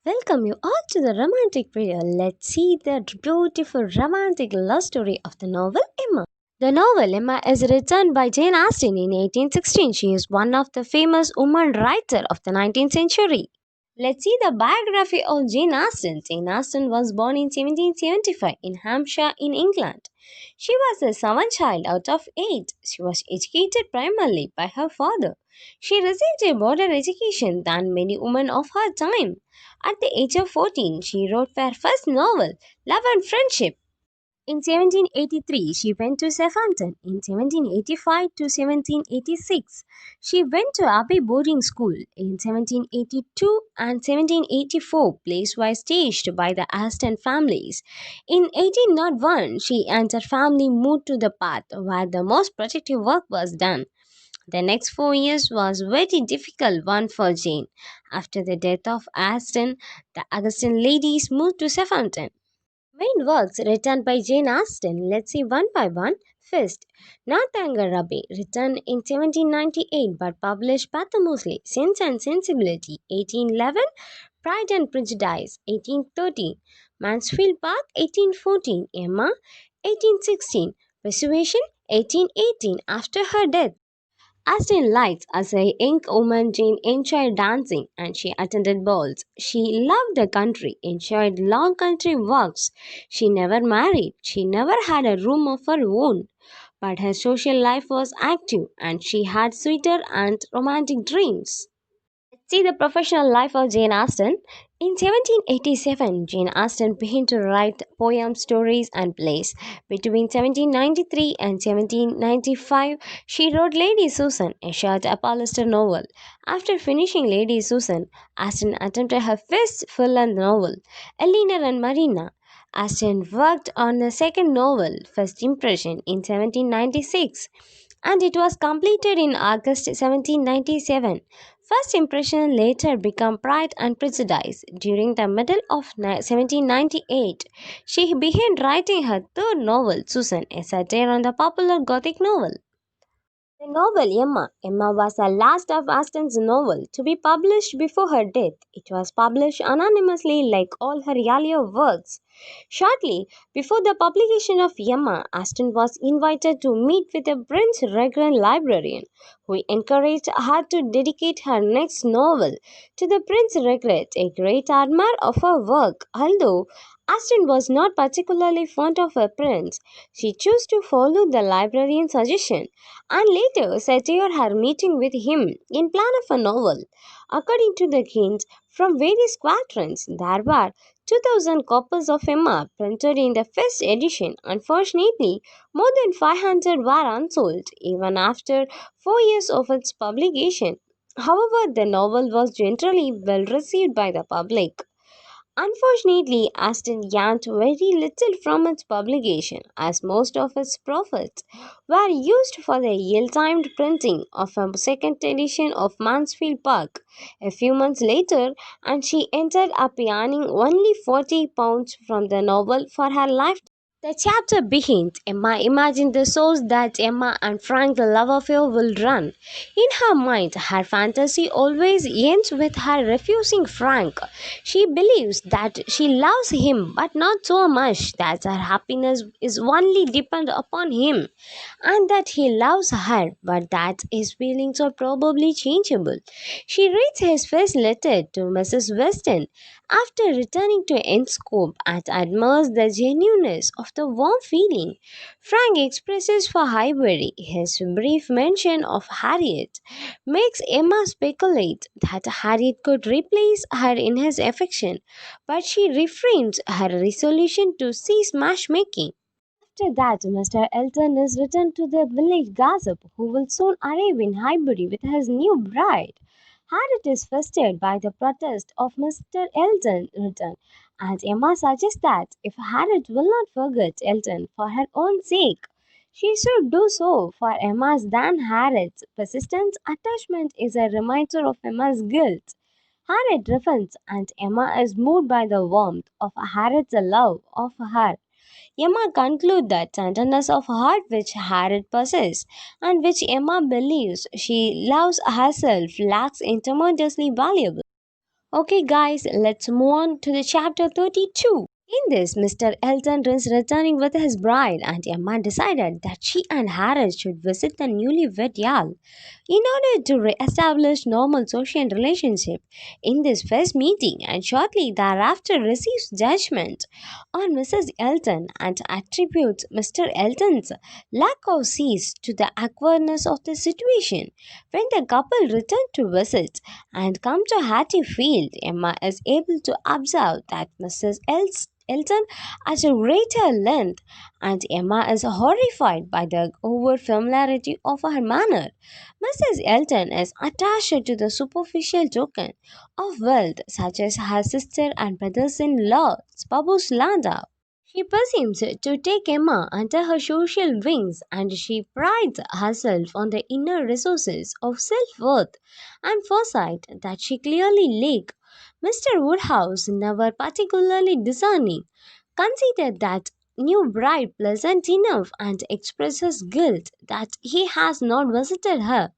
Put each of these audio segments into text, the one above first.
Welcome you all to the romantic prayer. Let's see the beautiful romantic love story of the novel Emma. The novel Emma is written by Jane Austen in 1816. She is one of the famous woman writer of the 19th century. Let's see the biography of Jane Austen. Jane Austen was born in 1775 in Hampshire in England. She was the seventh child out of eight. She was educated primarily by her father. She received a broader education than many women of her time. At the age of 14, she wrote her first novel, Love and Friendship. In 1783, she went to Southampton. In 1785 to 1786, she went to Abbey Boarding School. In 1782 and 1784, plays were staged by the Aston families. In 1801, she and her family moved to the Bath, where the most protective work was done. The next 4 years was very difficult one for Jane. After the death of Aston, the Augustan ladies moved to Southampton. Main works written by Jane Austen. Let's see one by one. First, Northanger Abbey, written in 1798 but published posthumously. Sense and Sensibility, 1811. Pride and Prejudice, 1813. Mansfield Park, 1814. Emma, 1816. Persuasion, 1818. After her death, Aston liked as a young woman, Jane enjoyed dancing and she attended balls. She loved the country, enjoyed long country walks. She never married. She never had a room of her own. But her social life was active and she had sweeter and romantic dreams. Let's see the professional life of Jane Austen. In 1787, Jane Austen began to write poems, stories, and plays. Between 1793 and 1795, she wrote Lady Susan, a short upholstered novel. After finishing Lady Susan, Austen attempted her first full-length novel, Eleanor and Marina. Austen worked on a second novel, First Impression, in 1796, and it was completed in August 1797. First Impression later became Pride and Prejudice. During the middle of 1798, she began writing her third novel, Susan, a satire on the popular Gothic novel. The novel Emma. Emma was the last of Austen's novel to be published before her death. It was published anonymously like all her earlier works. Shortly before the publication of Emma, Austen was invited to meet with a Prince Regent librarian who encouraged her to dedicate her next novel to the Prince Regent, a great admirer of her work. Although Austen was not particularly fond of her prince, she chose to follow the librarian's suggestion and later secured her meeting with him in plan of a novel. According to the hints from various quatrains, there were 2000 copies of Emma printed in the first edition. Unfortunately, more than 500 were unsold even after 4 years of its publication. However, the novel was generally well received by the public. Unfortunately, Aston yanked very little from its publication, as most of its profits were used for the ill-timed printing of a second edition of Mansfield Park a few months later, and she ended up earning only £40 from the novel for her life. The chapter begins. Emma imagined the source that Emma and Frank, the love affair, will run. In her mind, her fantasy always ends with her refusing Frank. She believes that she loves him, but not so much that her happiness is only dependent upon him, and that he loves her, but that his feelings are probably changeable. She reads his first letter to Mrs. Weston after returning to Enscope and admires the genuineness of the warm feeling Frank expresses for Highbury. His brief mention of Harriet makes Emma speculate that Harriet could replace her in his affection, but she refrains her resolution to cease matchmaking. After that, Mr. Elton is returned to the village gossip, who will soon arrive in Highbury with his new bride. Harriet is frustrated by the protest of Mr. Elton's return, and Emma suggests that if Harriet will not forget Elton for her own sake, she should do so for Emma's than Harriet's persistent attachment is a reminder of Emma's guilt. Harriet refers, and Emma is moved by the warmth of Harriet's love of her. Emma concludes that tenderness of heart which Harriet possesses, and which Emma believes she loves herself, lacks is tremendously valuable. Okay, guys, let's move on to the chapter 32. In this, Mr. Elton is returning with his bride, and Emma decided that she and Harris should visit the newlywed Yal in order to re-establish normal social relationship. In this first meeting, and shortly thereafter receives judgment on Mrs. Elton and attributes Mr. Elton's lack of cease to the awkwardness of the situation. When the couple return to visit and come to Hatfield, Emma is able to observe that Elton has a greater length, and Emma is horrified by the over familiarity of her manner. Mrs. Elton is attached to the superficial token of wealth, such as her sister and brothers in law, Babu's Landa. She presumes to take Emma under her social wings, and she prides herself on the inner resources of self worth and foresight that she clearly lacked. Mr. Woodhouse, never particularly discerning, considered that new bride pleasant enough and expresses guilt that he has not visited her.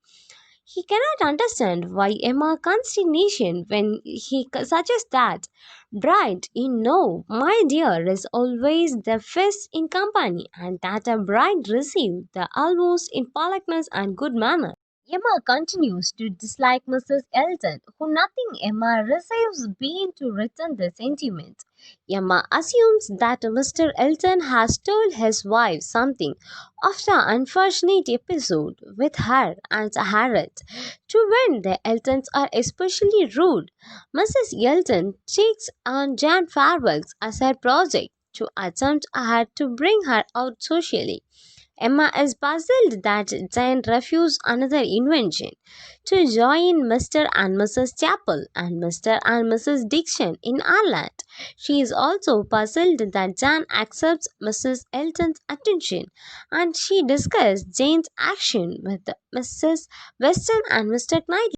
He cannot understand why Emma consternation when he suggests that bride, you know, my dear, is always the first in company, and that a bride received the almost in politeness and good manner. Emma continues to dislike Mrs. Elton, who nothing Emma receives being to return the sentiment. Emma assumes that Mr. Elton has told his wife something of the unfortunate episode with her and Harriet. To when the Eltons are especially rude, Mrs. Elton takes on Jan Farwell's as her project to attempt her to bring her out socially. Emma is puzzled that Jane refused another invention to join Mr. and Mrs. Chapel and Mr. and Mrs. Dixon in Ireland. She is also puzzled that Jane accepts Mrs. Elton's attention, and she discusses Jane's action with Mrs. Weston and Mr. Knightley.